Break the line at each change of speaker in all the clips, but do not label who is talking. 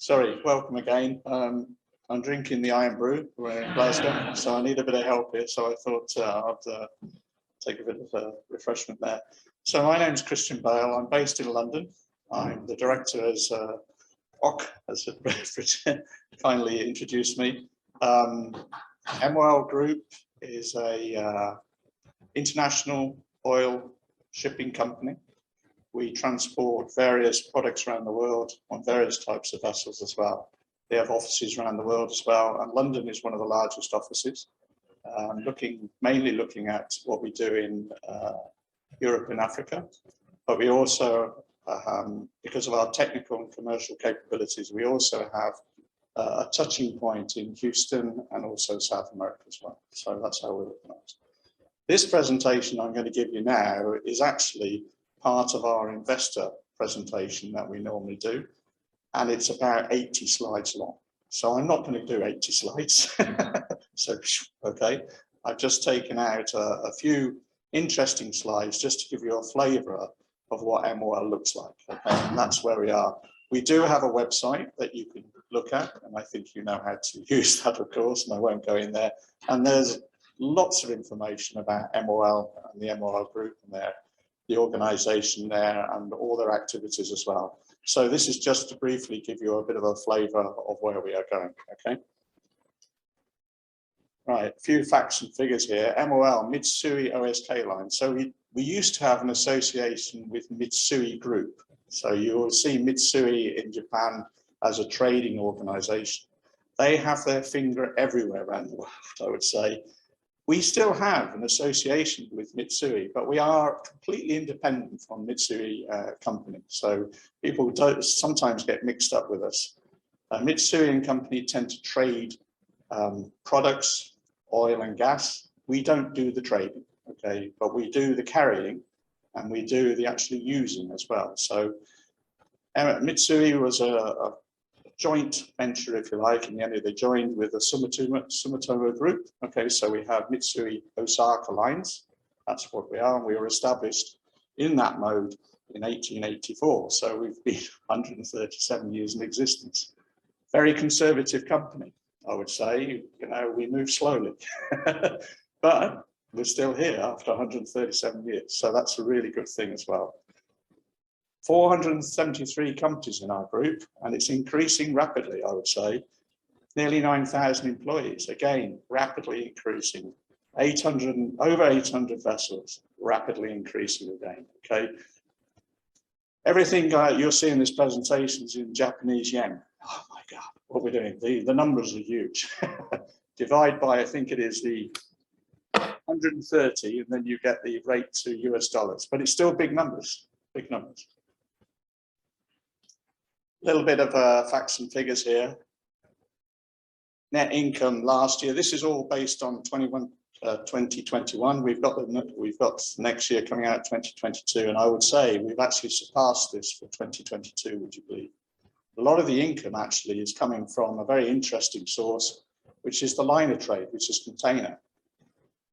Sorry, welcome again. I'm drinking the Iron Brew. We're in Glasgow, so I need a bit of help here. So I thought I'd take a bit of a refreshment there. So my name is Christian Bale. I'm based in London. I'm the director as OC, as Bridget kindly introduced me. MOL Group is a international oil shipping company. We transport various products around the world on various types of vessels as well. They have offices around the world as well, and London is one of the largest offices, mainly looking at what we do in Europe and Africa. But we also, because of our technical and commercial capabilities, we also have a touching point in Houston and also South America as well. So that's how we're looking at it. This presentation I'm going to give you now is actually part of our investor presentation that we normally do, and it's about 80 slides long. So I'm not going to do 80 slides. So, okay, I've just taken out a few interesting slides just to give you a flavor of what MOL looks like. Okay, and that's where we are. We do have a website that you can look at, and I think you know how to use that, of course, and I won't go in there. And there's lots of information about MOL and the MOL group and the organization there and all their activities as well. So this is just to briefly give you a bit of a flavor of where we are going, okay? Right, a few facts and figures here. MOL, Mitsui OSK line. So we used to have an association with Mitsui Group. So you will see Mitsui in Japan as a trading organization. They have their finger everywhere around the world, I would say. We still have an association with Mitsui, but we are completely independent from Mitsui company. So people don't sometimes get mixed up with us. Mitsui and company tend to trade products, oil and gas. We don't do the trading, okay, but we do the carrying and we do the actually using as well. So Mitsui was a joint venture, if you like, in the end they joined with the Sumitomo Group. Okay, so we have Mitsui Osaka Lines, that's what we are, and we were established in that mode in 1884. So we've been 137 years in existence. Very conservative company, I would say. You know, we move slowly, but we're still here after 137 years. So that's a really good thing as well. 473 companies in our group, and it's increasing rapidly, I would say. Nearly 9,000 employees, again, rapidly increasing. Over 800 vessels, rapidly increasing again, okay? Everything you'll see in this presentation is in Japanese yen. Oh my God, what we're doing, the numbers are huge. Divide by, I think it is the 130, and then you get the rate to US dollars, but it's still big numbers, big numbers. Little bit of facts and figures here. Net income last year. This is all based on 2021. We've got next year coming out 2022, and I would say we've actually surpassed this for 2022. Would you believe? A lot of the income actually is coming from a very interesting source, which is the liner trade, which is container.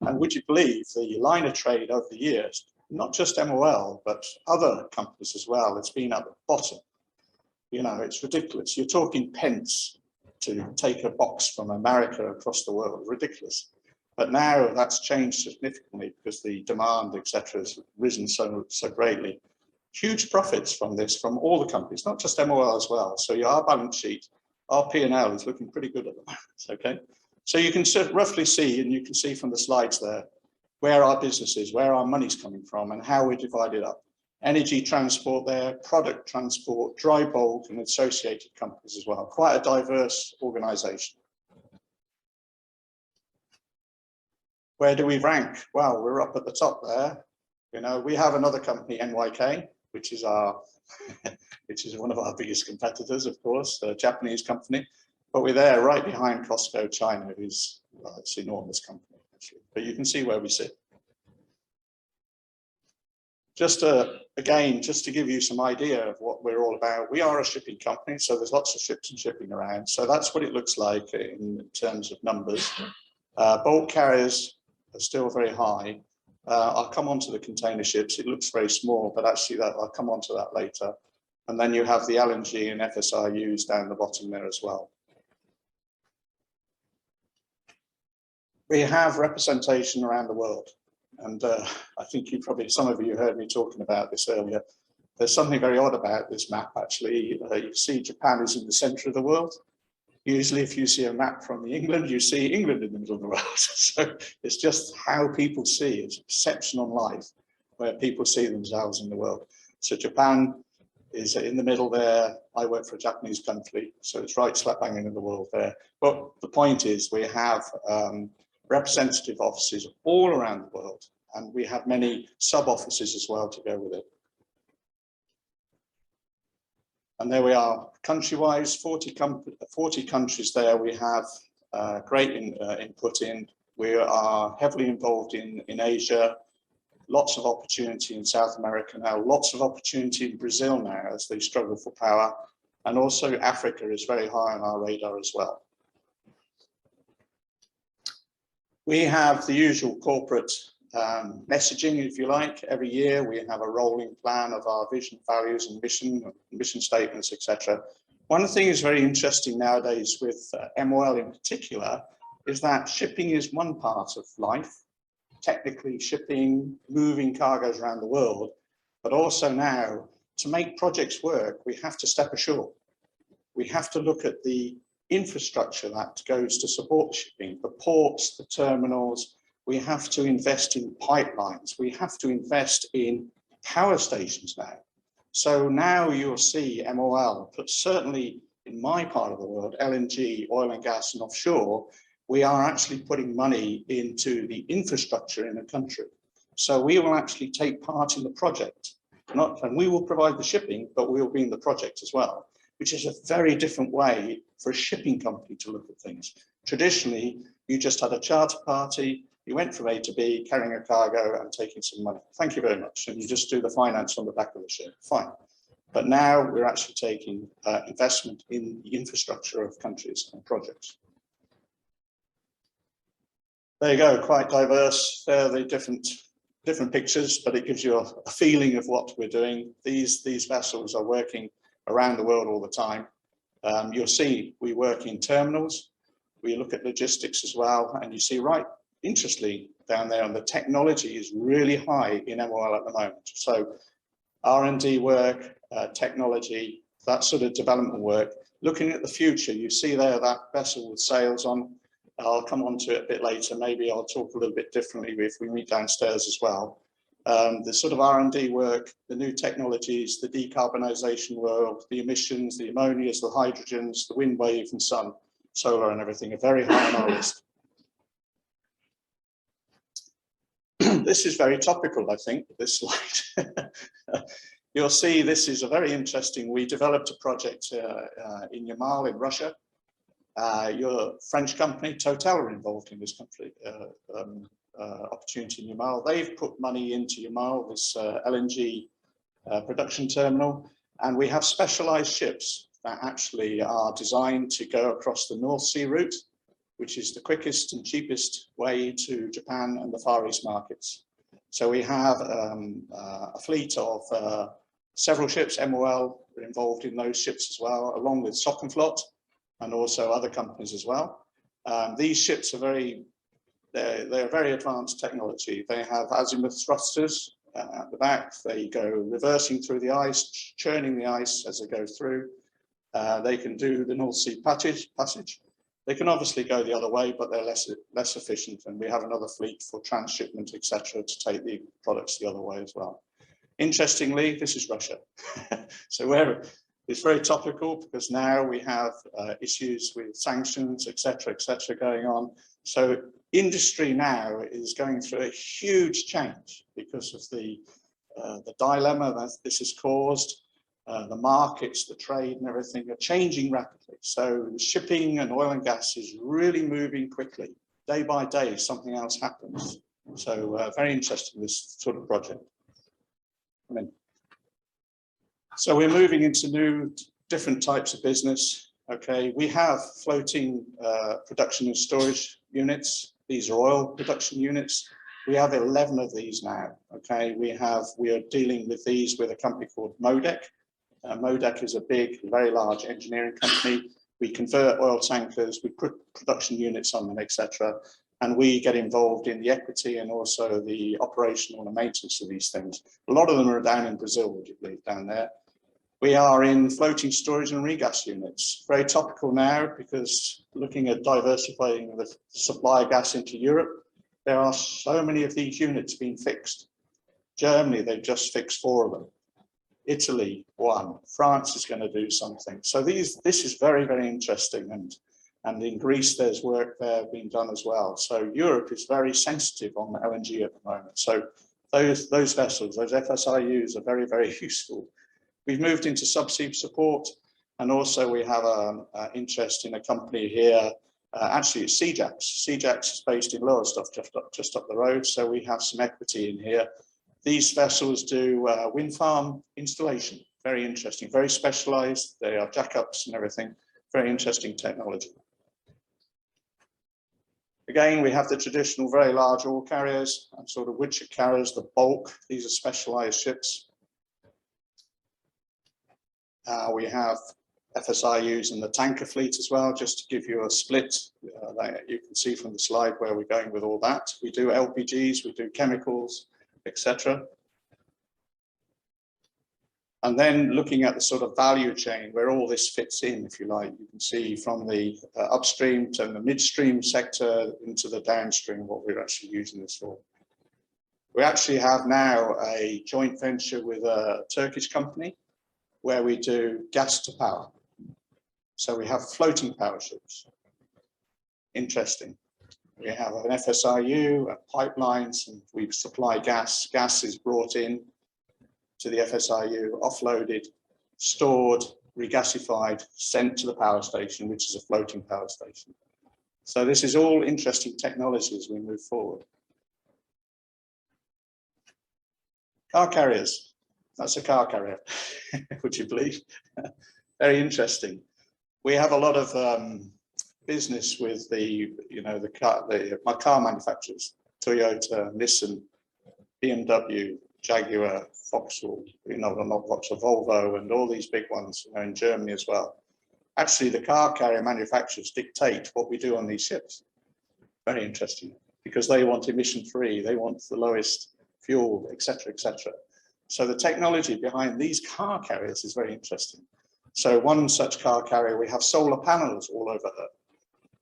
And would you believe the liner trade over the years, not just MOL, but other companies as well, it's been at the bottom. You know, it's ridiculous. You're talking pence to take a box from America across the world, ridiculous. But now that's changed significantly because the demand, etc., has risen so greatly. Huge profits from this, from all the companies, not just MOL as well. So our balance sheet, our P&L is looking pretty good at the moment, okay? So you can roughly see, and you can see from the slides there, where our business is, where our money's coming from, and how we divide it up. Energy transport there, product transport, dry bulk, and associated companies as well. Quite a diverse organization. Where do we rank? Well, we're up at the top there. You know, we have another company, NYK, which is one of our biggest competitors, of course, a Japanese company. But we're there right behind Costco China, who's, well, it's an enormous company, actually. But you can see where we sit. Just again, just to give you some idea of what we're all about, we are a shipping company, so there's lots of ships and shipping around. So that's what it looks like in terms of numbers. Bulk carriers are still very high. I'll come on to the container ships. It looks very small, but actually I'll come on to that later. And then you have the LNG and FSRUs down the bottom there as well. We have representation around the world. And I think some of you heard me talking about this earlier. There's something very odd about this map, actually. You see Japan is in the center of the world. Usually if you see a map from England, you see England in the middle of the world. So it's just how people see it. It's a perception on life, where people see themselves in the world. So Japan is in the middle there. I work for a Japanese country, so it's right slap bang in the world there. But the point is we have representative offices all around the world, and we have many sub-offices as well to go with it. And there we are, country-wise, 40 countries there. We have great input in. We are heavily involved in Asia, lots of opportunity in South America now, lots of opportunity in Brazil now as they struggle for power. And also Africa is very high on our radar as well. We have the usual corporate messaging, if you like. Every year we have a rolling plan of our vision, values and mission statements, etc. One thing is very interesting nowadays with MOL in particular is that shipping is one part of life. Technically shipping, moving cargoes around the world, but also now to make projects work, we have to step ashore. We have to look at the infrastructure that goes to support shipping, the ports, the terminals. We have to invest in pipelines. We have to invest in power stations now. So now you'll see MOL, but certainly in my part of the world, LNG, oil and gas and offshore, we are actually putting money into the infrastructure in a country. So we will actually take part in the project, and we will provide the shipping, but we will be in the project as well, which is a very different way for a shipping company to look at things. Traditionally, you just had a charter party, you went from A to B, carrying a cargo and taking some money. Thank you very much. And you just do the finance on the back of the ship, fine. But now we're actually taking investment in the infrastructure of countries and projects. There you go, quite diverse. There are the different pictures, but it gives you a feeling of what we're doing. These vessels are working around the world all the time. You'll see we work in terminals. We look at logistics as well, and you see right, interestingly, down there, and the technology is really high in MOL at the moment. So R&D work, technology, that sort of development work. Looking at the future, you see there that vessel with sails on. I'll come on to it a bit later. Maybe I'll talk a little bit differently if we meet downstairs as well. The sort of R&D work, the new technologies, the decarbonisation world, the emissions, the ammonias, the hydrogens, the wind wave and sun, solar and everything are very high on our list. This is very topical, I think, this slide. You'll see this is a very interesting, we developed a project in Yamal in Russia. Your French company, Total, are involved in this country, opportunity in Yamal. They've put money into Yamal, this LNG production terminal, and we have specialized ships that actually are designed to go across the North Sea route, which is the quickest and cheapest way to Japan and the Far East markets. So we have a fleet of several ships. MOL are involved in those ships as well, along with Sockenflot and also other companies as well. These ships are they're very advanced technology. They have azimuth thrusters at the back. They go reversing through the ice, churning the ice as they go through. They can do the North Sea passage. They can obviously go the other way, but they're less efficient. And we have another fleet for transshipment, etc., to take the products the other way as well. Interestingly, this is Russia. So it's very topical because now we have issues with sanctions, etc., going on. So industry now is going through a huge change because of the dilemma that this has caused. The markets, the trade and everything are changing rapidly. So shipping and oil and gas is really moving quickly. Day by day, something else happens. So very interesting, this sort of project. So we're moving into different types of business. Okay, we have floating production and storage units. These are oil production units. We have 11 of these now. Okay, we are dealing with these with a company called Modec. MODEC is a big, very large engineering company. We convert oil tankers, we put production units on them, etc. And we get involved in the equity and also the operational and maintenance of these things. A lot of them are down in Brazil, would you believe, down there. We are in floating storage and regas units. Very topical now because looking at diversifying the supply of gas into Europe, there are so many of these units being fixed. Germany, they've just fixed 4 of them. Italy, 1. France is going to do something. So this is very, very interesting. And in Greece, there's work there being done as well. So Europe is very sensitive on LNG at the moment. So those vessels, those FSRUs are very, very useful. We've moved into subsea support, and also we have an interest in a company here. Actually, it's Seajax. Seajax is based in Lowestoft, just up the road. So we have some equity in here. These vessels do wind farm installation. Very interesting, very specialized. They are jackups and everything. Very interesting technology. Again, we have the traditional very large oil carriers and sort of woodchip carriers, the bulk. These are specialized ships. We have FSRUs in the tanker fleet as well, just to give you a split. You can see from the slide where we're going with all that. We do LPGs, we do chemicals, etc. And then looking at the sort of value chain where all this fits in, if you like, you can see from the upstream to the midstream sector into the downstream what we're actually using this for. We actually have now a joint venture with a Turkish company where we do gas to power. So we have floating power ships. Interesting. We have an FSRU, pipelines, and we supply gas. Gas is brought in to the FSRU, offloaded, stored, regasified, sent to the power station, which is a floating power station. So this is all interesting technology as we move forward. Car carriers. That's a car carrier, would you believe? Very interesting. We have a lot of business with my car manufacturers, Toyota, Nissan, BMW, Jaguar, Vauxhall, not Vauxhall, Volvo, and all these big ones in Germany as well. Actually, the car carrier manufacturers dictate what we do on these ships. Very interesting, because they want emission-free, they want the lowest fuel, etc., etc. So the technology behind these car carriers is very interesting. So one such car carrier, we have solar panels all over her.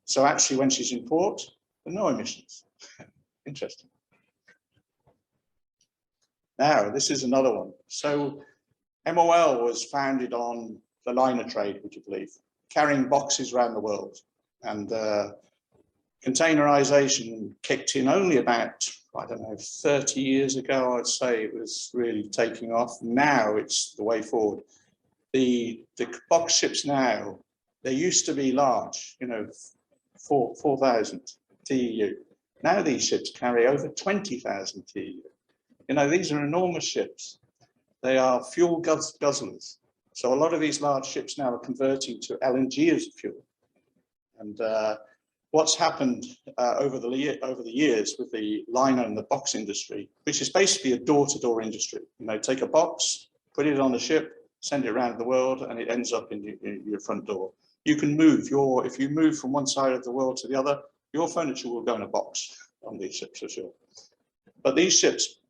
So actually when she's in port, there are no emissions. Interesting. Now, this is another one. So MOL was founded on the liner trade, would you believe, carrying boxes around the world. And containerization kicked in only about, I don't know, 30 years ago, I'd say it was really taking off. Now it's the way forward. The box ships now, they used to be large, 4,000 TEU. Now these ships carry over 20,000 TEU. These are enormous ships. They are fuel guzzlers. So a lot of these large ships now are converting to LNG as a fuel. And what's happened over the years with the liner and the box industry, which is basically a door-to-door industry. Take a box, put it on a ship, send it around the world, and it ends up in your front door. You can move if you move from one side of the world to the other, your furniture will go in a box on these ships for sure. But these ships,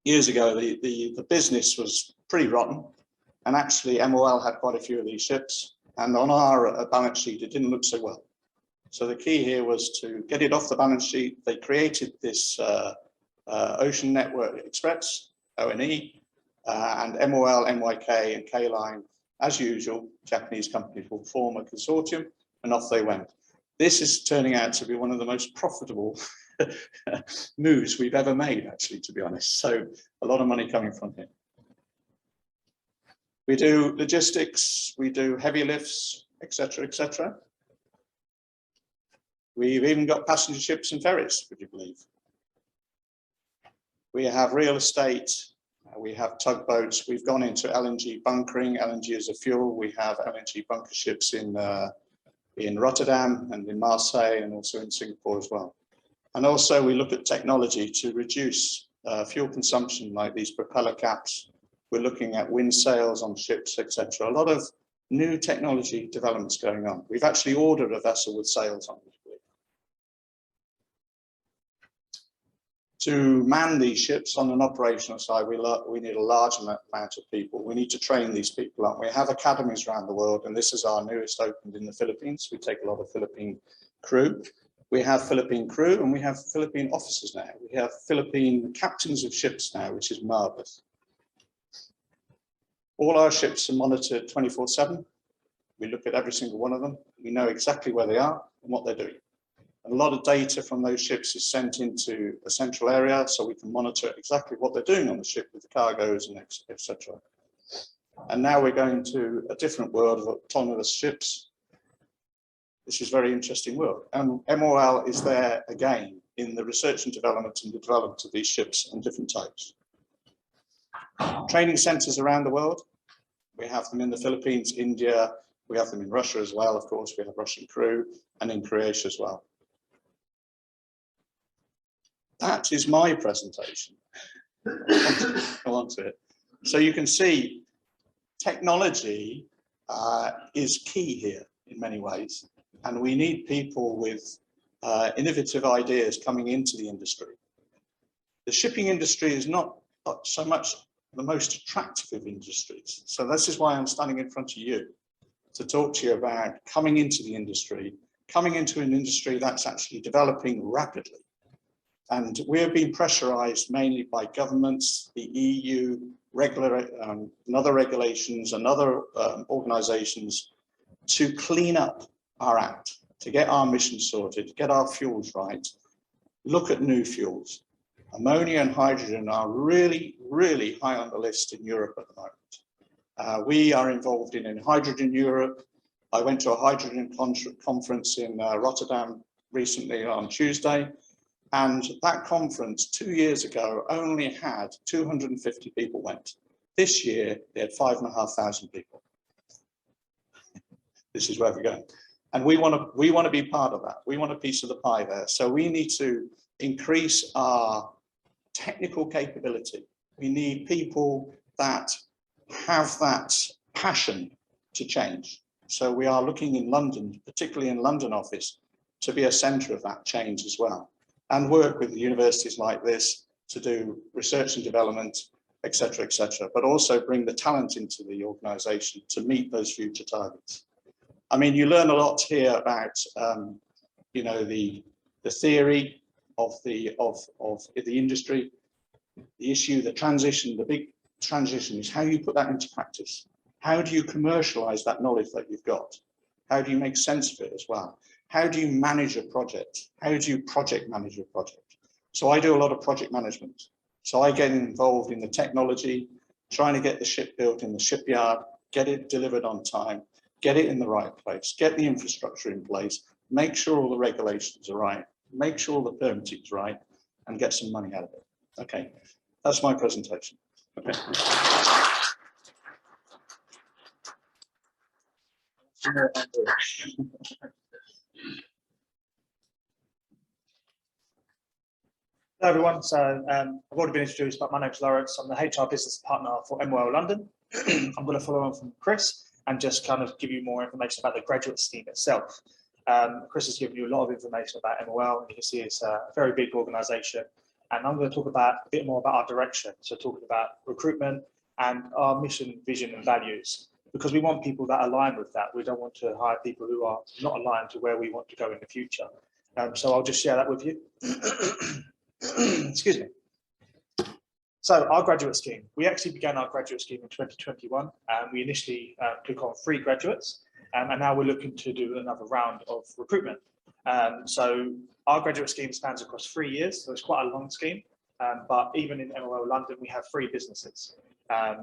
years ago, the business was pretty rotten, and actually MOL had quite a few of these ships, and on our balance sheet, it didn't look so well. So the key here was to get it off the balance sheet. They created this Ocean Network Express, ONE, and MOL, NYK, and K-Line, as usual, Japanese companies will form a consortium, and off they went. This is turning out to be one of the most profitable moves we've ever made, actually, to be honest. So a lot of money coming from here. We do logistics, we do heavy lifts, etc., etc. We've even got passenger ships and ferries, would you believe? We have real estate. We have tugboats. We've gone into LNG bunkering, LNG as a fuel. We have LNG bunker ships in Rotterdam and in Marseille and also in Singapore as well. And also we look at technology to reduce fuel consumption, like these propeller caps We're looking at wind sails on ships, etc. A lot of new technology developments going on. We've actually ordered a vessel with sails on it. To man these ships on an operational side, we need a large amount of people. We need to train these people up. We have academies around the world, and this is our newest opened in the Philippines. We take a lot of Philippine crew. We have Philippine crew, and we have Philippine officers now. We have Philippine captains of ships now, which is marvelous. All our ships are monitored 24/7. We look at every single one of them. We know exactly where they are and what they're doing. A lot of data from those ships is sent into a central area, so we can monitor exactly what they're doing on the ship with the cargoes and etc. And now we're going to a different world of autonomous ships. This is a very interesting world. And MOL is there again in the research and development of these ships and different types. Training centers around the world. We have them in the Philippines, India. We have them in Russia as well, of course. We have Russian crew, and in Croatia as well. That is my presentation. Go on to it. So you can see technology is key here in many ways, and we need people with innovative ideas coming into the industry. The shipping industry is not so much the most attractive of industries. So this is why I'm standing in front of you to talk to you about coming into the industry, coming into an industry that's actually developing rapidly. And we're being pressurized mainly by governments, the EU, and other regulations and other organizations to clean up our act, to get our mission sorted, to get our fuels right, look at new fuels. Ammonia and hydrogen are really, really high on the list in Europe at the moment. We are involved in Hydrogen Europe. I went to a hydrogen conference in Rotterdam recently on Tuesday. And that conference 2 years ago only had 250 people went. This year, they had 5,500 people. This is where we're going. And we want to be part of that. We want a piece of the pie there. So we need to increase our technical capability. We need people that have that passion to change. So we are looking in London, particularly in London office, to be a centre of that change as well, and work with universities like this to do research and development, etc., but also bring the talent into the organisation to meet those future targets. I mean, you learn a lot here about, you know, the theory of the industry, the issue, the transition. The big transition is how you put that into practice. How do you commercialise that knowledge that you've got? How do you make sense of it as well? How do you manage a project? How do you project manage a project? So I do a lot of project management. So I get involved in the technology, trying to get the ship built in the shipyard, get it delivered on time, get it in the right place, get the infrastructure in place, make sure all the regulations are right, make sure all the permitting is right, and get some money out of it. Okay, that's my presentation. Okay.
Hello everyone, so I've already been introduced, but my name's Lawrence. I'm the HR business partner for MOL London. I'm going to follow on from Chris and just kind of give you more information about the graduate scheme itself. Chris has given you a lot of information about MOL, and you can see it's a very big organisation. And I'm going to talk about a bit more about our direction, so talking about recruitment and our mission, vision and values, because we want people that align with that. We don't want to hire people who are not aligned to where we want to go in the future. So I'll just share that with you. Excuse me. So our graduate scheme, we actually began our graduate scheme in 2021. We initially took on 3 graduates, and now we're looking to do another round of recruitment. So our graduate scheme spans across 3 years, so it's quite a long scheme. But even in MOL London, we have 3 businesses.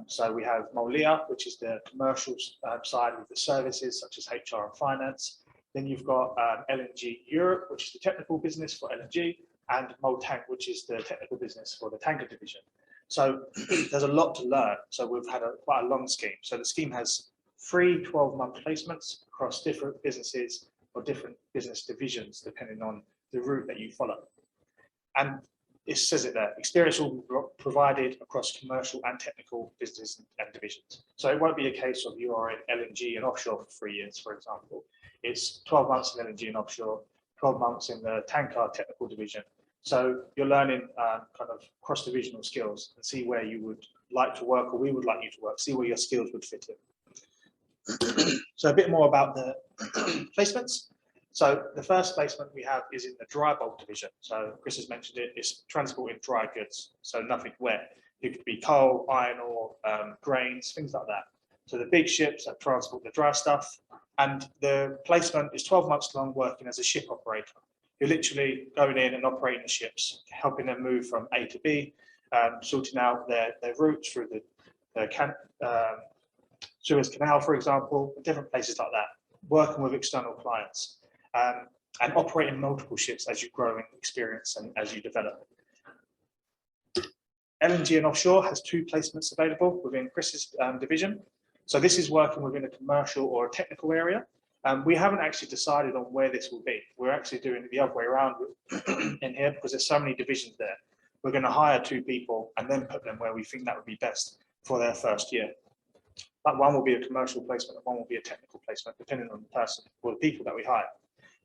So we have MOL, which is the commercial side with the services such as HR and finance. Then you've got Lng Europe, which is the technical business for LNG, and MOL Tank, which is the technical business for the tanker division. So there's a lot to learn. So we've had quite a long scheme. So the scheme has 3 12-month placements across different businesses or different business divisions, depending on the route that you follow. And it says it there, experience will be provided across commercial and technical business and divisions. So it won't be a case of you are in Lng and Offshore for 3 years, for example. It's 12 months in Lng and Offshore, 12 months in the tanker technical division. So you're learning kind of cross-divisional skills and see where you would like to work, or we would like you to work, see where your skills would fit in. So a bit more about the placements. So the first placement we have is in the dry bulk division. So Chris has mentioned it, it's transporting dry goods, so nothing wet. It could be coal, iron ore, grains, things like that. So the big ships that transport the dry stuff, and the placement is 12 months long working as a ship operator. You're literally going in and operating the ships, helping them move from A to B, sorting out their routes through the Suez Canal, for example, different places like that, working with external clients. And operating multiple ships as you grow in experience and as you develop. Lng and Offshore has 2 placements available within Chris's division. So this is working within a commercial or a technical area. We haven't actually decided on where this will be. We're actually doing it the other way around in here because there's so many divisions there. We're going to hire 2 people and then put them where we think that would be best for their first year. But one will be a commercial placement and one will be a technical placement, depending on the person or the people that we hire.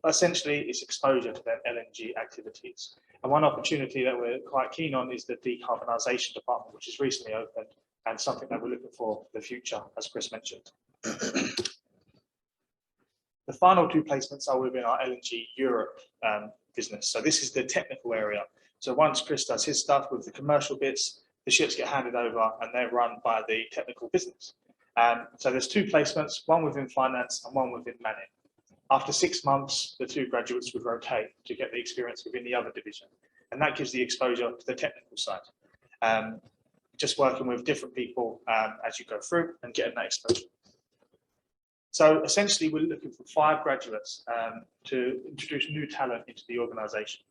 But essentially, it's exposure to their LNG activities. And one opportunity that we're quite keen on is the decarbonisation department, which is recently opened and something that we're looking for the future, as Chris mentioned. The final 2 placements are within our LNG Europe business. So this is the technical area. So once Chris does his stuff with the commercial bits, the ships get handed over and they're run by the technical business. So there's 2 placements, one within finance and one within manning. After 6 months, the 2 graduates would rotate to get the experience within the other division. And that gives the exposure to the technical side. Just working with different people as you go through and getting that exposure. So essentially, we're looking for 5 graduates to introduce new talent into the organisation.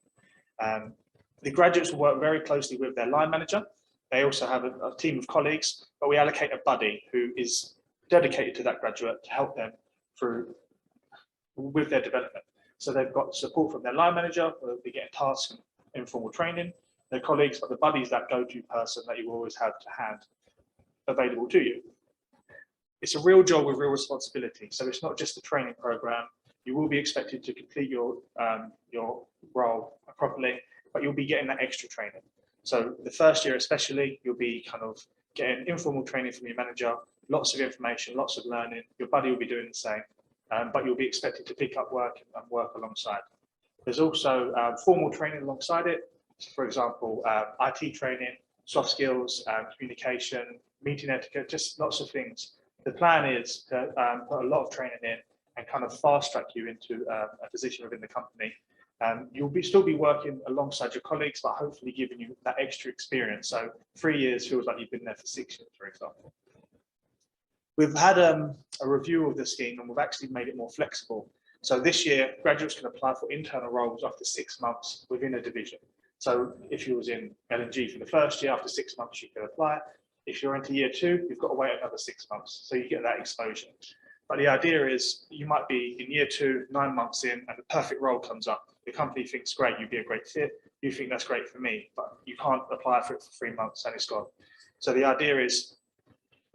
The graduates will work very closely with their line manager. They also have a team of colleagues, but we allocate a buddy who is dedicated to that graduate to help them through with their development. So they've got support from their line manager, where they'll be getting tasks and informal training, their colleagues, but the buddy is that go-to person that you always have to hand available to you. It's a real job with real responsibility. So it's not just a training program. You will be expected to complete your role properly, but you'll be getting that extra training. So the first year especially, you'll be kind of getting informal training from your manager, lots of information, lots of learning. Your buddy will be doing the same. But you'll be expected to pick up work and work alongside. There's also formal training alongside it. For example, IT training, soft skills, communication, meeting etiquette, just lots of things. The plan is to put a lot of training in and kind of fast track you into a position within the company. You'll still be working alongside your colleagues, but hopefully giving you that extra experience. So 3 years feels like you've been there for 6 years, for example. We've had a review of the scheme and we've actually made it more flexible. So this year, graduates can apply for internal roles after 6 months within a division. So if you was in Lng for the first year, after 6 months, you can apply. If you're into year 2, you've got to wait another 6 months. So you get that exposure. But the idea is you might be in year 2, 9 months in, and the perfect role comes up. The company thinks, great, you'd be a great fit. You think that's great for me, but you can't apply for it for 3 months and it's gone. So the idea is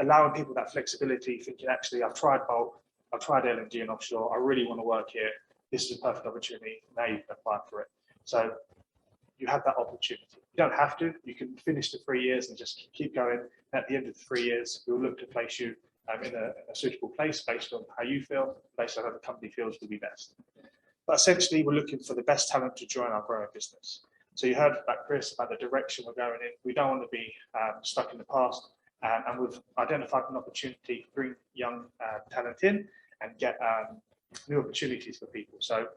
allowing people that flexibility, thinking, actually, I've tried bulk, I've tried Lng and Offshore, I really want to work here. This is a perfect opportunity. Now you can apply for it. So you have that opportunity. You don't have to. You can finish the 3 years and just keep going. At the end of the 3 years, we'll look to place you in a suitable place based on how you feel, based on how the company feels will be best. But essentially, we're looking for the best talent to join our growing business. So you heard about Chris about the direction we're going in. We don't want to be stuck in the past. And we've identified an opportunity to bring young talent in and get new opportunities for people. So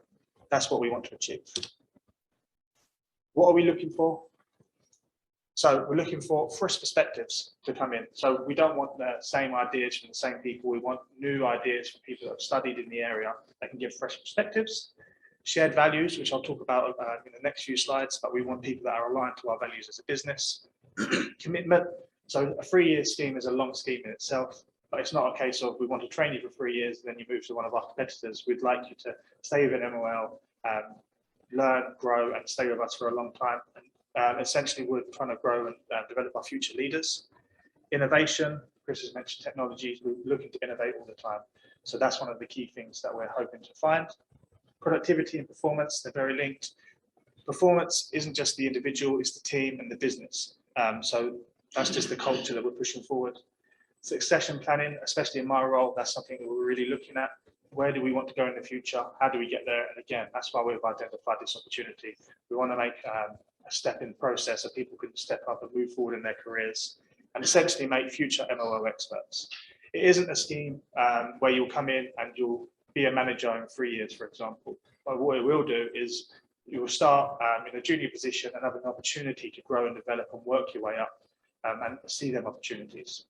that's what we want to achieve. What are we looking for? So we're looking for fresh perspectives to come in. So we don't want the same ideas from the same people. We want new ideas from people that have studied in the area that can give fresh perspectives. Shared values, which I'll talk about in the next few slides, but we want people that are aligned to our values as a business. Commitment. So a 3-year scheme is a long scheme in itself, but it's not a case of we want to train you for 3 years, then you move to one of our competitors. We'd like you to stay within MOL, learn, grow, and stay with us for a long time, Essentially, we're trying to grow and develop our future leaders. Innovation, Chris has mentioned technologies, we're looking to innovate all the time. So that's one of the key things that we're hoping to find. Productivity and performance, they're very linked. Performance isn't just the individual, it's the team and the business. So that's just the culture that we're pushing forward. Succession planning, especially in my role, that's something that we're really looking at. Where do we want to go in the future? How do we get there? And again, that's why we've identified this opportunity. We want to make a step in process so people can step up and move forward in their careers and essentially make future MOL experts. It isn't a scheme where you'll come in and you'll be a manager in 3 years, for example. But what it will do is you will start in a junior position and have an opportunity to grow and develop and work your way up and see them opportunities.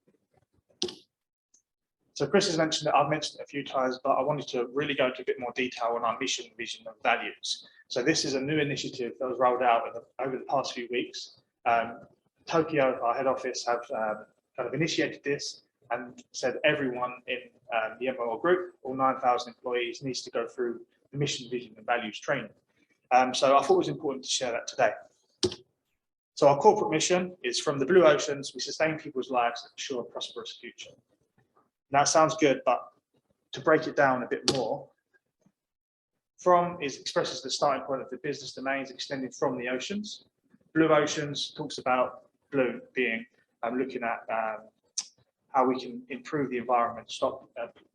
So Chris has mentioned it, I've mentioned it a few times, but I wanted to really go into a bit more detail on our mission, vision and values. So this is a new initiative that was rolled out over the past few weeks. Tokyo, our head office, have kind of initiated this and said everyone in the MOL group, all 9,000 employees, needs to go through the mission, vision and values training. So I thought it was important to share that today. So our corporate mission is from the blue oceans, we sustain people's lives and ensure a prosperous future. That sounds good, but to break it down a bit more, from expresses the starting point of the business domains extending from the oceans. Blue oceans talks about blue being looking at how we can improve the environment, stop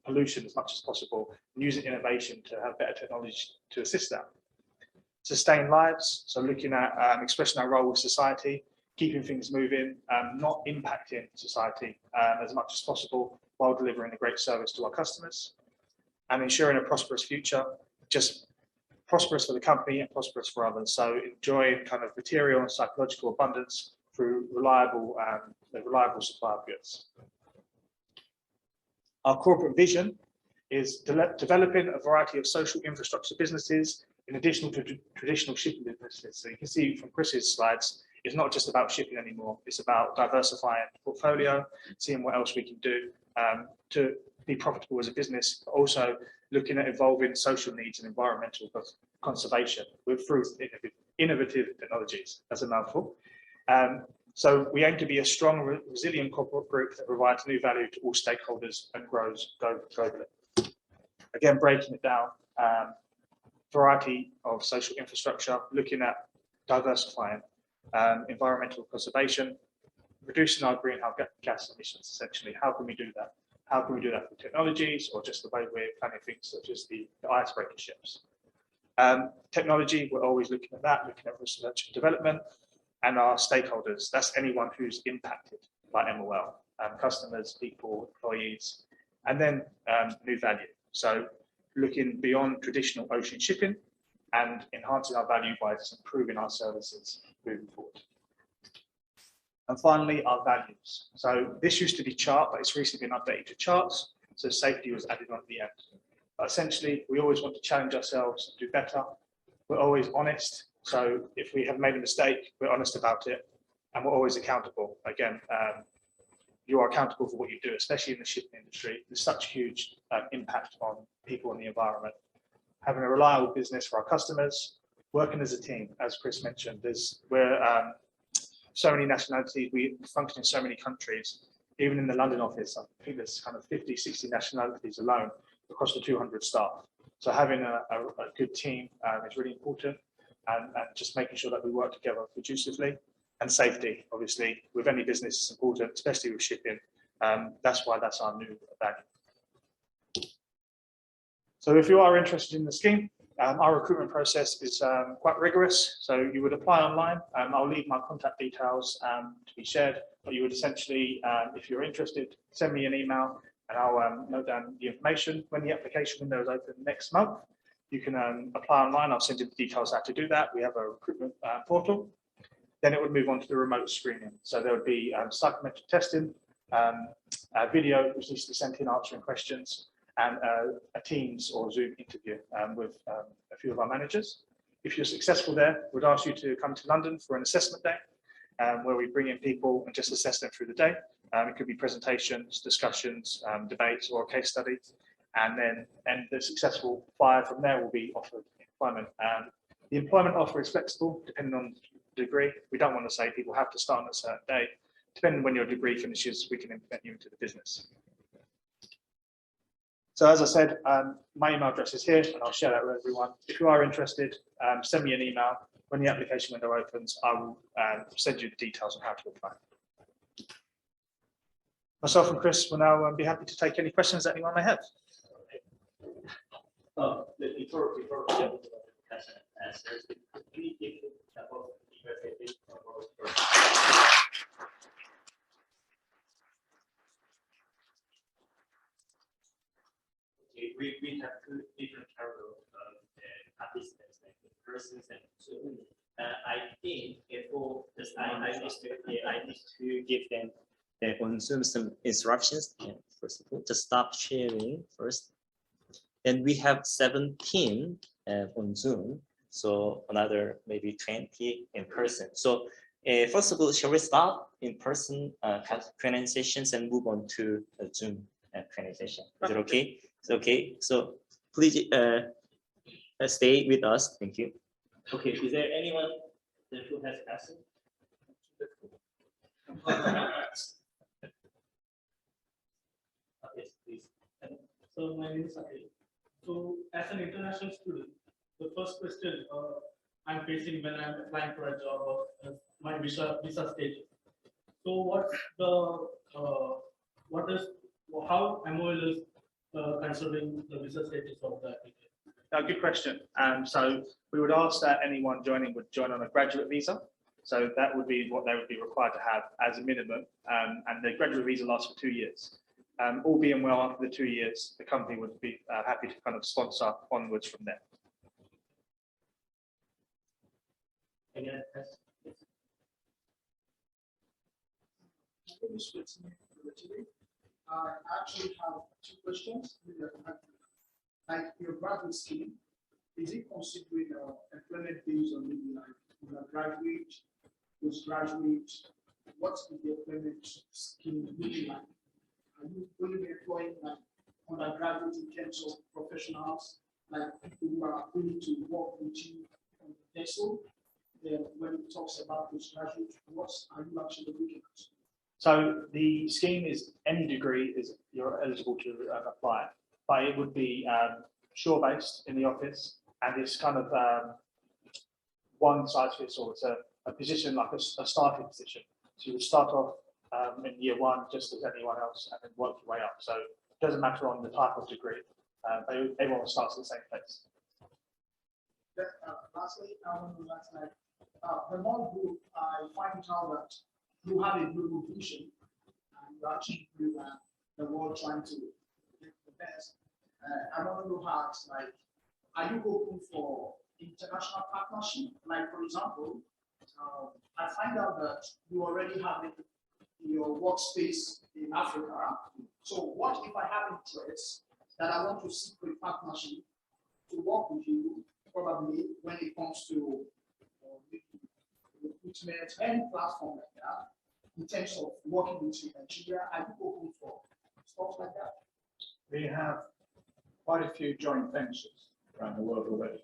pollution as much as possible, and using innovation to have better technology to assist that. Sustain lives, so looking at expressing our role with society, keeping things moving, not impacting society as much as possible while delivering a great service to our customers, and ensuring a prosperous future, just prosperous for the company and prosperous for others. So enjoying kind of material and psychological abundance through reliable supply of goods. Our corporate vision is developing a variety of social infrastructure businesses in addition to traditional shipping businesses. So you can see from Chris's slides, it's not just about shipping anymore. It's about diversifying the portfolio, seeing what else we can do to be profitable as a business, but also looking at evolving social needs and environmental conservation through innovative technologies. That's a mouthful. So we aim to be a strong, resilient corporate group that provides new value to all stakeholders and grows globally. Again, breaking it down, variety of social infrastructure, looking at diversifying environmental conservation, reducing our greenhouse gas emissions, essentially. How can we do that? How can we do that with technologies or just the way we're planning things such as the icebreaker ships? Technology, we're always looking at that, looking at research and development, and our stakeholders. That's anyone who's impacted by MOL, customers, people, employees, and then new value. So looking beyond traditional ocean shipping and enhancing our value by just improving our services moving forward. And finally, our values. So this used to be chart, but it's recently been updated to charts. So safety was added on at the end. But essentially, we always want to challenge ourselves, do better. We're always honest. So if we have made a mistake, we're honest about it, and we're always accountable. Again, you are accountable for what you do, especially in the shipping industry. There's such huge impact on people and the environment. Having a reliable business for our customers, working as a team, as Chris mentioned. We're so many nationalities, we function in so many countries. Even in the London office, I think there's kind of 50, 60 nationalities alone across the 200 staff. So having a good team is really important, and just making sure that we work together conducively. And safety, obviously, with any business is important, especially with shipping. That's why that's our new value. So if you are interested in the scheme, our recruitment process is quite rigorous. So you would apply online. I'll leave my contact details to be shared, but you would essentially, if you're interested, send me an email and I'll note down the information. When the application window is open next month, you can apply online. I'll send you the details how to do that. We have a recruitment portal. Then it would move on to the remote screening. So there would be psychometric testing, a video which needs to be sent in answering questions, and a Teams or Zoom interview with a few of our managers. If you're successful there, we'd ask you to come to London for an assessment day, where we bring in people and just assess them through the day. It could be presentations, discussions, debates, or a case study. And the successful buyer from there will be offered employment. The employment offer is flexible depending on degree. We don't want to say people have to start on a certain day. Depending on when your degree finishes, we can implement you into the business. So as I said, my email address is here, and I'll share that with everyone. If you are interested, send me an email. When the application window opens, I will send you the details on how to apply. Myself and Chris will now be happy to take any questions that anyone may have.
Before we jump into the question and answers, could we give an example of we have two different categories of participants, like the persons and Zoom. I think for this, I need to give them on Zoom some instructions. First of all, to stop sharing first. Then we have 17 on Zoom, so another maybe 20 in person. So first of all, shall we start in person Q&A sessions and move on to the Zoom Q&A session? Is it okay? It's okay. So please stay with us. Thank you. Okay. Is there anyone who has questions? Yes, please.
So my name is Sahil. So as an international student, the first question I'm facing when I'm applying for a job or my visa status. So what's the how MOL is considering the visa status of the applicant?
Good question. So we would ask that anyone joining would join on a graduate visa. So that would be what they would be required to have as a minimum. And the graduate visa lasts for 2 years. All being well, after the 2 years, the company would be happy to kind of sponsor onwards from there.
Any other questions?
I actually have 2 questions. Like your graduate scheme, is it considering employment based on maybe like graduate, postgraduate? What is the employment scheme really like? Are you going to be employing like undergraduates in terms of professionals, like people who are willing to work with you on the vessel? Then when it talks about postgraduate, what are you actually looking at?
So the scheme is any degree is you're eligible to apply, but it would be shore-based in the office, and it's kind of one size fits all. It's a position like a starting position. So you would start off in year 1 just as anyone else, and then work your way up. So it doesn't matter on the type of degree. Everyone starts at the same place.
Lastly, I want to ask, like the MOL group, I find out that you have a global vision and you actually do the world trying to get the best. I want to ask, like, are you open for international partnership? Like, for example, I find out that you already have your workspace in Africa. So what if I have interest that I want to seek a partnership to work with you, probably when it comes to recruitment and platform like that, in terms of working with you in Nigeria? Are you open for stuff like that?
We have quite a few joint ventures around the world already.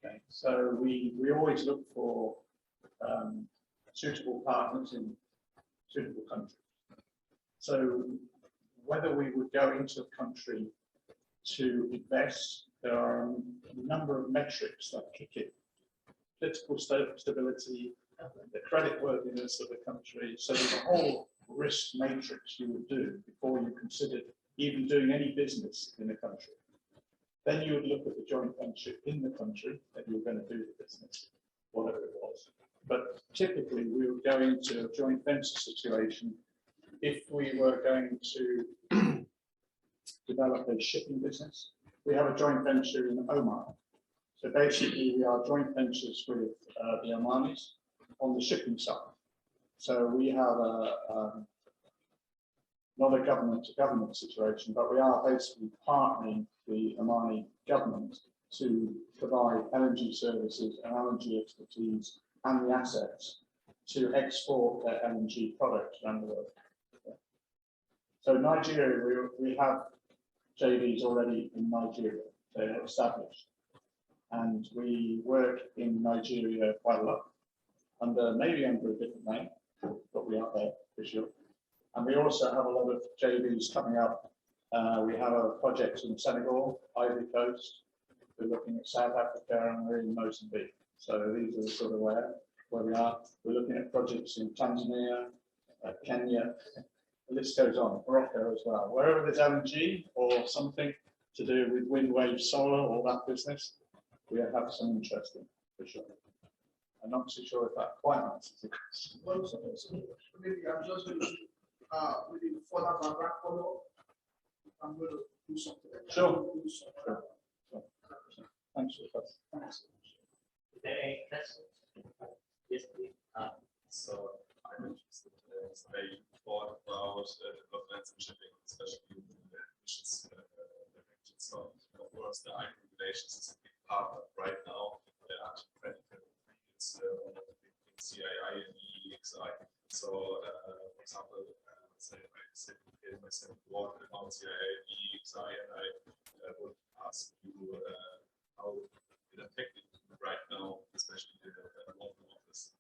Okay, so we always look for suitable partners in suitable countries. So whether we would go into a country to invest, there are a number of metrics that kick in. Political stability, the creditworthiness of the country. So there's a whole risk matrix you would do before you considered even doing any business in the country. Then you would look at the joint venture in the country that you're going to do the business, whatever it was. But typically we would go into a joint venture situation if we were going to develop a shipping business. We have a joint venture in Oman. So basically we are joint ventures with the Omanis on the shipping side. So we have not a government-to-government situation, but we are basically partnering the Omani government to provide LNG services and LNG expertise and the assets to export their LNG products around the world. So Nigeria, we have JVs already in Nigeria, they're established. And we work in Nigeria quite a lot. maybe under a different name, but we are there for sure. And we also have a lot of JVs coming up. We have a project in Senegal, Ivory Coast. We're looking at South Africa, and we're in Mozambique. So these are the sort of where we are. We're looking at projects in Tanzania, Kenya. The list goes on. Morocco as well. Wherever there's LNG or something to do with wind, wave, solar, all that business, we have some interest in for sure. I'm not too sure if that quite answers the question.
Maybe I'm just going to maybe further background follow. I'm going to do something.
Sure. Thanks for the question.
Thanks.
Is there any questions? Yes, please.
So I'm interested in very thought about developments and shipping, especially in the emissions direction. So of course the ICE regulations is a big part of right now. There are critical it's one of the big things, CII and EEXI. So for example, say I said in my second work about CII and EEXI, and I would ask you how it affected right now, especially the London office.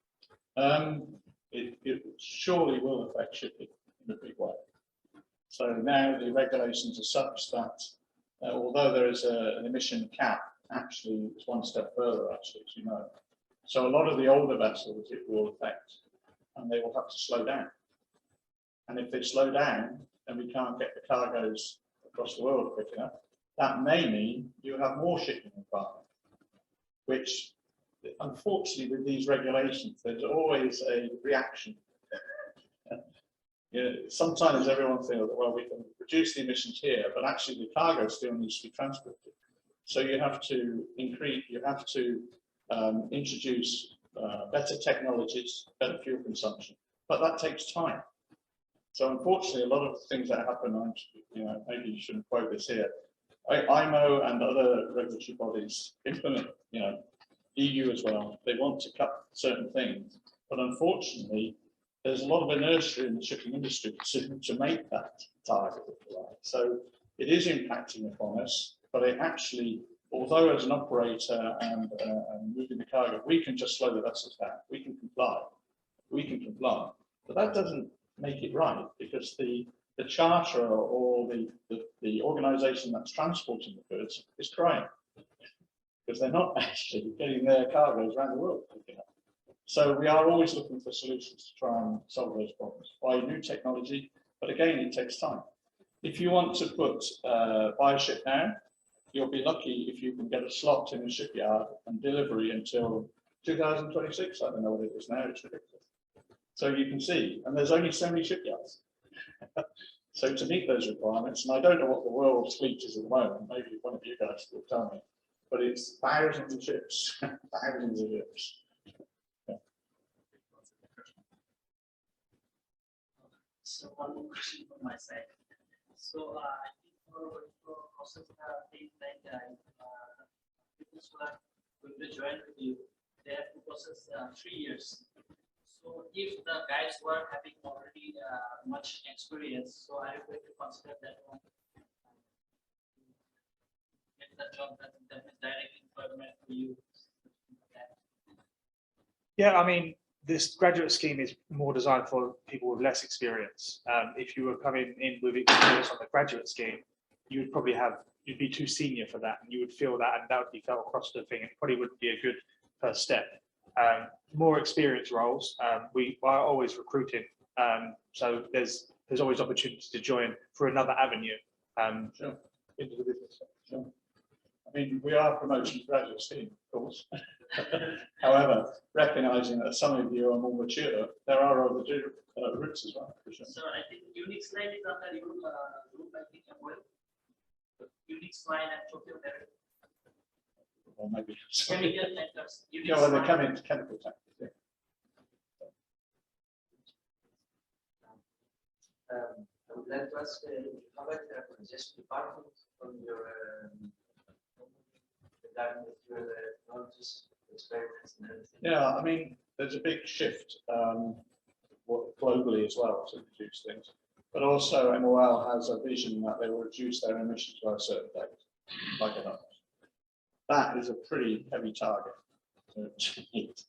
It surely will affect shipping in a big way. So now the regulations are such that although there is an emission cap, actually it's one step further, actually, as you know. So a lot of the older vessels it will affect, and they will have to slow down. And if they slow down, then we can't get the cargoes across the world quick enough. That may mean you have more shipping requirement, which unfortunately with these regulations, there's always a reaction. You know, sometimes everyone feels that, well, we can reduce the emissions here, but actually the cargo still needs to be transported. So you have to increase, you have to introduce better technologies, better fuel consumption, but that takes time. So unfortunately, a lot of things that happen, you know, maybe you shouldn't quote this here. IMO and other regulatory bodies implement, you know, EU as well. They want to cut certain things, but unfortunately, there's a lot of inertia in the shipping industry to make that target, if you like. So it is impacting upon us, but it actually, although as an operator and moving the cargo, we can just slow the vessels down. We can comply. We can comply, but that doesn't make it right, because the charterer or the organisation that's transporting the goods is crying, because they're not actually getting their cargoes around the world. So we are always looking for solutions to try and solve those problems by new technology, but again, it takes time. If you want to buy a ship now, you'll be lucky if you can get a slot in a shipyard and delivery until 2026. I don't know what it is now, it's ridiculous. So you can see, and there's only so many shipyards. So to meet those requirements, and I don't know what the world's fleet is at the moment, maybe one of you guys will tell me, but it's thousands of ships, thousands of ships.
So one more question from my side. So I think for process things like people who are going to join with you, they have to process 3 years. So if the guys were having already much experience, so are you going to consider that one? Get the job that is direct employment for you?
Yeah, I mean, this graduate scheme is more designed for people with less experience. If you were coming in with experience on the graduate scheme, you would probably you'd be too senior for that, and you would feel that, and that would be felt across the thing. It probably wouldn't be a good first step. More experienced roles, we are always recruiting, so there's always opportunity to join for another avenue
Sure.
into the business.
Sure. I mean, we are promoting graduate scheme, of course. However, recognising that some of you are more mature, there are other routes as well. For sure.
So I think unique slide is under your group, I think, MOL. Unique slide and Tokyo Merit.
Or maybe.
Chemical methods.
Yeah, well, they come into chemical tech. Yeah.
I would like to ask how about the organization department from your regarding your technologies, experiments, and everything?
Yeah, I mean, there's a big shift globally as well to reduce things, but also MOL has a vision that they will reduce their emissions by a certain date, like that. That is a pretty heavy target to meet.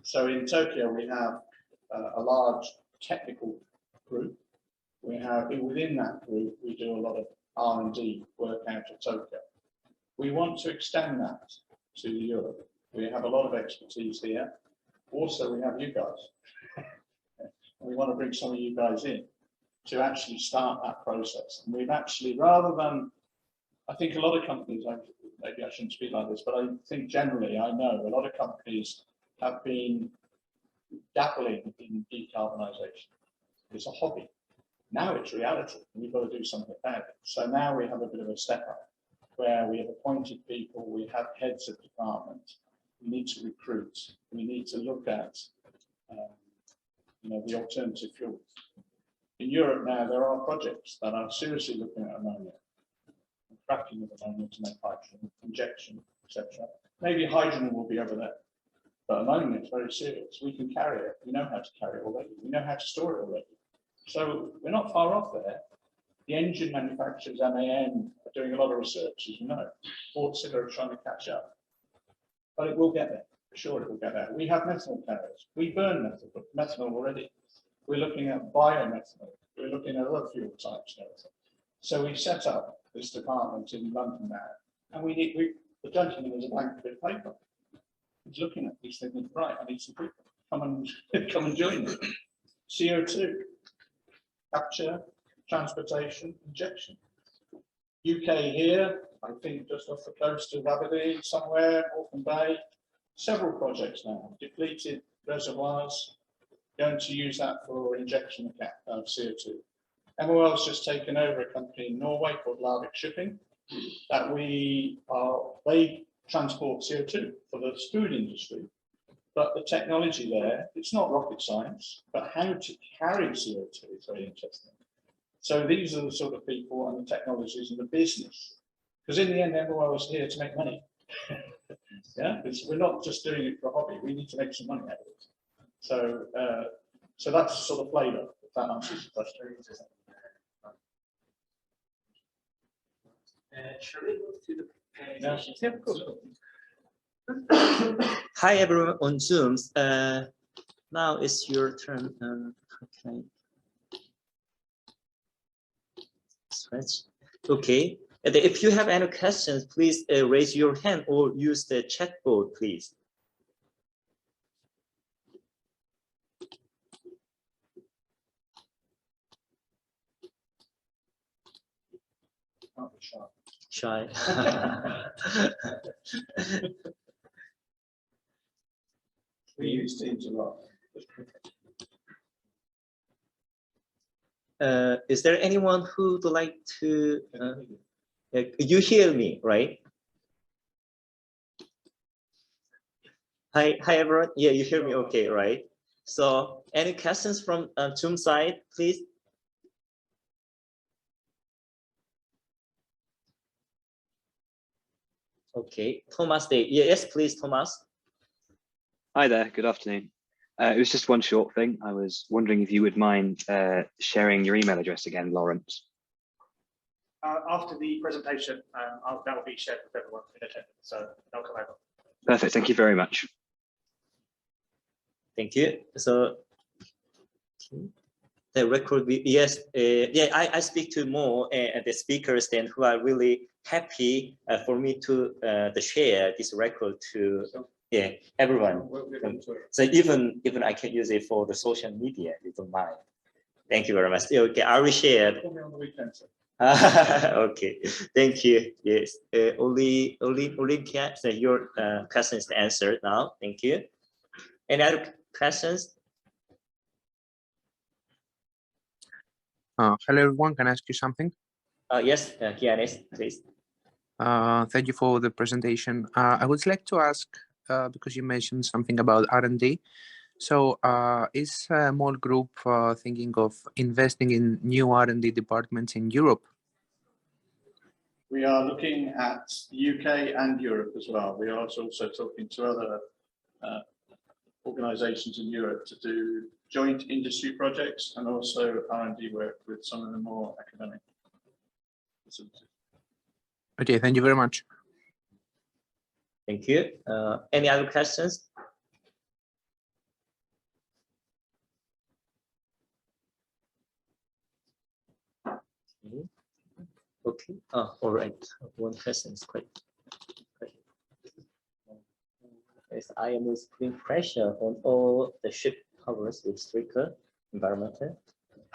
So in Tokyo, we have a large technical group. We have, within that group, we do a lot of R&D work out of Tokyo. We want to extend that to Europe. We have a lot of expertise here. Also, we have you guys. We want to bring some of you guys in to actually start that process. And we've actually, rather than, I think a lot of companies, maybe I shouldn't speak like this, but I think generally, I know a lot of companies have been dabbling in decarbonisation. It's a hobby. Now it's reality, and we've got to do something about it. So now we have a bit of a step up where we have appointed people, we have heads of department, we need to recruit, we need to look at the alternative fuels. In Europe now, there are projects that are seriously looking at ammonia, cracking of ammonia to make hydrogen, injection, etc. Maybe hydrogen will be over there, but ammonia is very serious. We can carry it. We know how to carry it already. We know how to store it already. So we're not far off there. The engine manufacturers, MAN, are doing a lot of research, as you know. Wärtsilä are trying to catch up. But it will get there. Sure, it will get there. We have methanol carriers. We burn methanol already. We're looking at biomethanol. We're looking at other fuel types and everything. So we set up this department in London now, and the gentleman has a blank bit of paper. He's looking at these things, right, I need some people. Come and join me. CO2, capture, transportation, injection. UK here, I think just off the coast of Aberdeen, somewhere, Morecambe Bay, several projects now, depleted reservoirs, going to use that for injection of CO2. MOL has just taken over a company in Norway called Larvik Shipping, that they transport CO2 for the food industry. But the technology there, it's not rocket science, but how to carry CO2 is very interesting. So these are the sort of people and the technologies and the business. Because in the end, MOL is here to make money. Yeah, because we're not just doing it for a hobby, we need to make some money out of it. So, so that's the sort of flavour, if that answers the question.
Shall we move to the presentation?
Yeah, of course.
Hi everyone on Zoom. Now it's your turn. Okay. Switch. Okay. And if you have any questions, please raise your hand or use the chat board, please. Shy.
We use Teams a lot.
Is there anyone who would like to? You hear me, right? Hi everyone. Yeah, you hear me okay, right? So, any questions from Zoom side, please? Okay, Thomas Day. Yes, please, Thomas.
Hi there, good afternoon. It was just one short thing. I was wondering if you would mind sharing your email address again, Lawrence.
After the presentation, that will be shared with everyone in attendance, so they'll come over.
Perfect, thank you very much.
Thank you. So the record, yes, yeah, I speak to more the speakers then who are really happy for me to share this record to everyone. So even I can use it for the social media, if you don't mind. Thank you very much. Okay, I will share. Okay, thank you. Yes, only so your question is answered now. Thank you. Any other questions?
Hello everyone, can I ask you something?
Yes, Giannis, please.
Thank you for the presentation. I would like to ask, because you mentioned something about R&D. So is MOL Group thinking of investing in new R&D departments in Europe?
We are looking at the UK and Europe as well. We are also talking to other organisations in Europe to do joint industry projects and also R&D work with some of the more academic facilities.
Okay, thank you very much.
Thank you. Any other questions? Okay. Oh, all right. One question is quite. Yes, I am putting pressure on all the ship powers with stricter environmental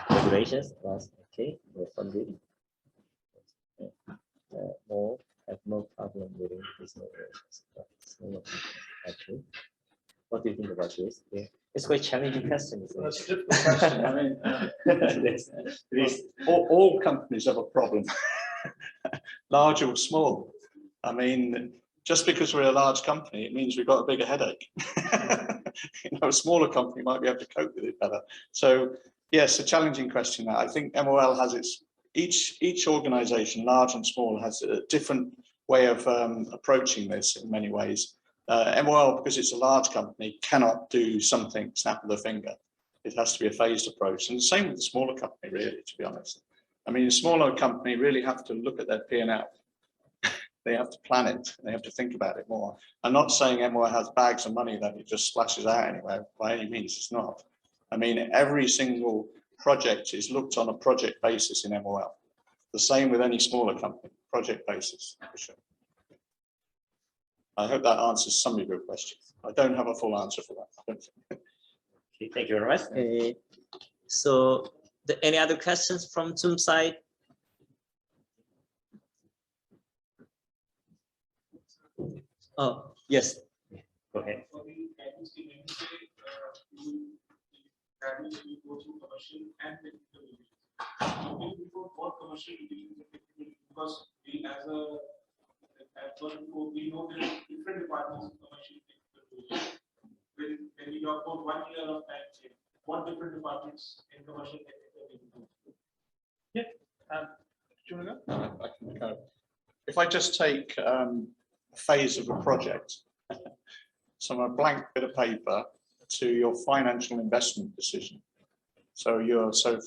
regulations. Plus, okay, more funding. More have no problem with these regulations. Okay. What do you think about this? Yeah. It's quite challenging question. Isn't it?
That's a difficult question. I mean,
Yes, please.
all companies have a problem, large or small. I mean, just because we're a large company, it means we've got a bigger headache. A smaller company might be able to cope with it better. So, yes, a challenging question. I think MOL has each organisation, large and small, has a different way of approaching this in many ways. MOL, because it's a large company, cannot do something snap of the finger. It has to be a phased approach. And the same with the smaller company, really, to be honest. I mean, a smaller company really have to look at their P&L. They have to plan it. They have to think about it more. I'm not saying MOL has bags of money that it just splashes out anywhere. By any means, it's not. I mean, every single project is looked on a project basis in MOL. The same with any smaller company, project basis, for sure. I hope that answers some of your questions. I don't have a full answer for that.
Okay, thank you very much. So, any other questions from Zoom side? Oh, yes. Go ahead.
Because we as a we know there are different departments of commercial. When we talk about 1 year of time, what different departments in commercial?
Yeah. Do you want to go?
I can go. If I just take a phase of a project, so a blank bit of paper to your financial investment decision. So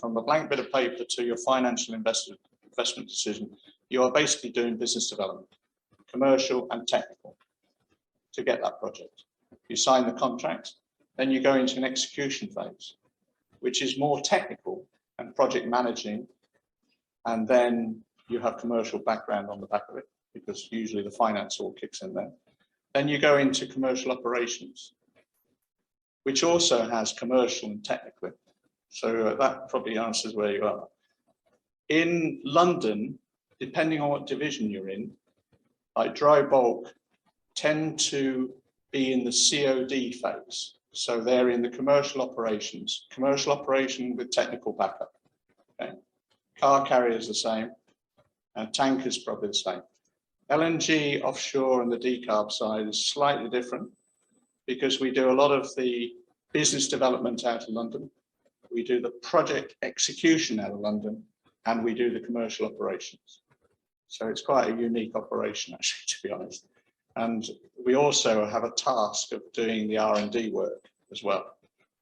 from the blank bit of paper to your financial investment decision, you are basically doing business development, commercial and technical, to get that project. You sign the contract, then you go into an execution phase, which is more technical and project managing, and then you have commercial background on the back of it, because usually the finance all kicks in there. Then you go into commercial operations, which also has commercial and technical. So that probably answers where you are. In London, depending on what division you're in, like dry bulk tend to be in the COD phase. So they're in the commercial operation with technical backup. Okay. Car carriers the same, and tankers probably the same. LNG offshore and the decarb side is slightly different because we do a lot of the business development out of London. We do the project execution out of London, and we do the commercial operations. So it's quite a unique operation, actually, to be honest. And we also have a task of doing the R&D work as well.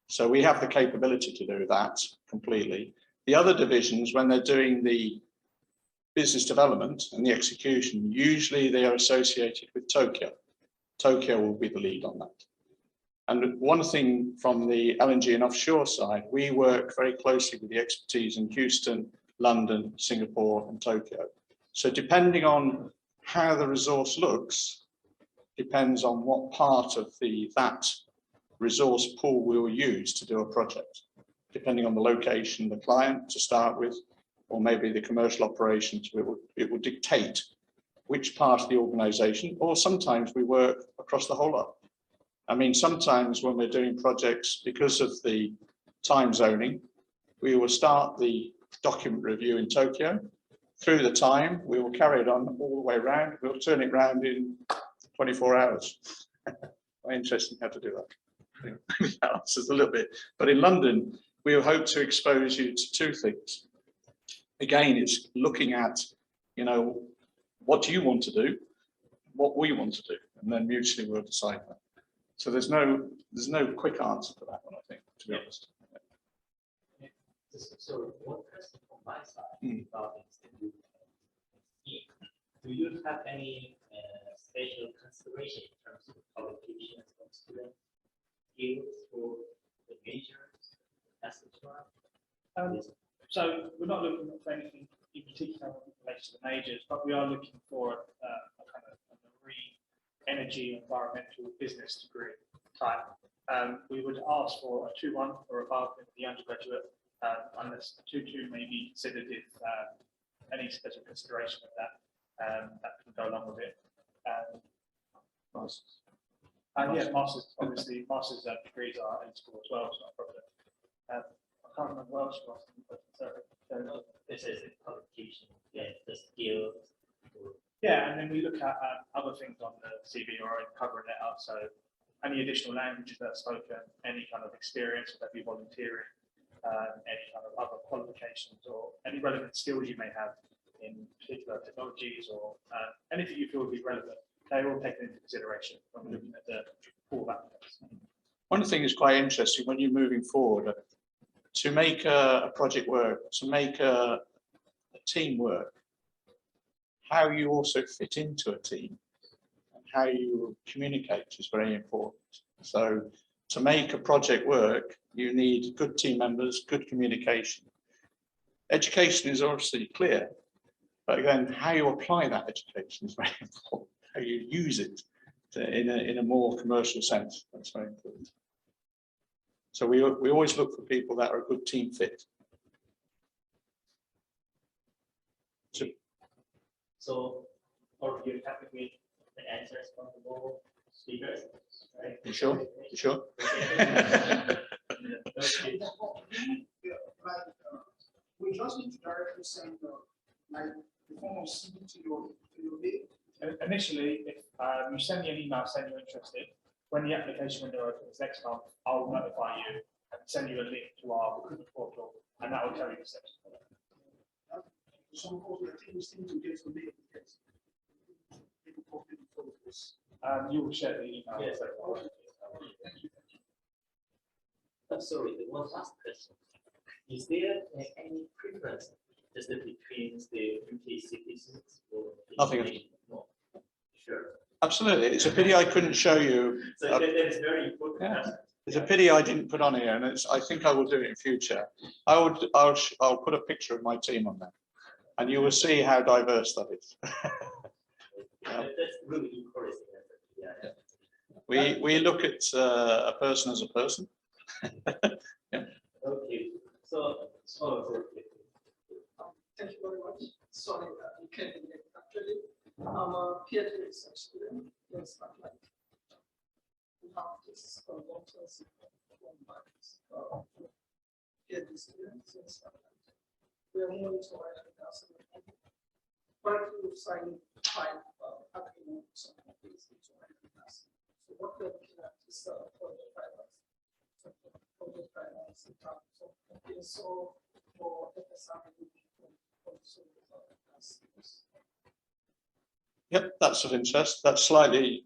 So we have the capability to do that completely. The other divisions, when they're doing the business development and the execution, usually they are associated with Tokyo. Tokyo will be the lead on that. And one thing from the LNG and offshore side, we work very closely with the expertise in Houston, London, Singapore, and Tokyo. So depending on how the resource looks, depends on what part of that resource pool we will use to do a project, depending on the location, the client to start with, or maybe the commercial operations. It will dictate which part of the organization, or sometimes we work across the whole lot. I mean, sometimes when we're doing projects, because of the time zoning, we will start the document review in Tokyo. Through the time, we will carry it on all the way around. We'll turn it around in 24 hours. Quite interesting how to do that. Maybe that answers a little bit. But in London, we hope to expose you to two things. Again, it's looking at, what do you want to do, what we want to do, and then mutually we'll decide that. So there's no quick answer to that one, I think, to be honest.
So one question from my side about the do you have any special consideration in terms of qualifications of students, skills for the majors, etc.?
So we're not looking for anything in particular. related to the majors, but we are looking for a kind of a marine, energy, environmental business degree type. We would ask for a 2-1 or above in the undergraduate, unless 2-2 may be considered if any special consideration of that that can go along with it.
Masters.
Yeah, masters, obviously, masters degrees are eligible as well, it's not a problem. I can't remember what else you asked me, but sorry.
This is a qualification, yeah, the skills.
Yeah, and then we look at other things on the CV or covering it up. So any additional languages that are spoken, any kind of experience, whether that be volunteering, any kind of other qualifications or any relevant skills you may have in particular technologies or anything you feel would be relevant. They're all taken into consideration when we're looking at the pool of applicants.
One thing is quite interesting when you're moving forward to make a project work, to make a team work, how you also fit into a team and how you communicate is very important. So to make a project work, you need good team members, good communication. Education is obviously clear, but again, how you apply that education is very important. How you use it in a more commercial sense, that's very important. So we always look for people that are a good team fit.
So, or you're happy with the answers from the more speakers, right?
You sure? You sure?
Okay.
We just need to directly send like the form of CV to your mail.
Initially, if you send me an email saying you're interested, when the application window opens next month, I'll notify you and send you a link to our recruitment portal, and that will tell you the steps.
Some of the things need to get to me because
you will share the email.
Yes.
thank you.
I'm sorry, the one last question. Is there any preference just between the UK citizens or
Nothing.
No. Sure.
Absolutely. It's a pity I couldn't show you.
So that is very important.
Yeah. It's a pity I didn't put on here, and I think I will do it in future. I'll put a picture of my team on there, and you will see how diverse that is.
That's really encouraging. Yeah.
We look at a person as a person. Yeah.
Okay. So,
Thank you very much. Sorry, you can't actually. I'm a PhD research student in Scotland. We have this consultancy PhD students in Scotland. We are monitoring and currently signing 5 agreements on this. So what we're looking at is project finance in terms of PSO for FSI.
Yep, that's of interest. That's slightly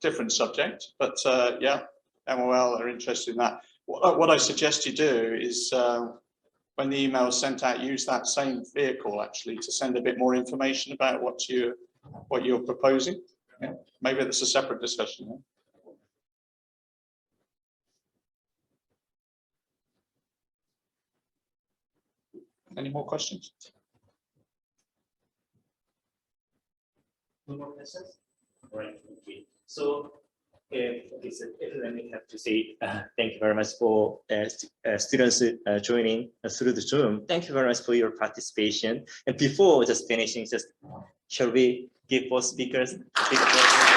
different subject, but yeah, MOL are interested in that. What I suggest you do is when the email is sent out, use that same vehicle actually to send a bit more information about what you're proposing. Yeah, maybe that's a separate discussion. Yeah? Any more questions?
No more questions? All right. Okay. So, okay, so let me have to say thank you very much for students joining through the Zoom. Thank you very much for your participation. And before just finishing, shall we give both speakers a big applause?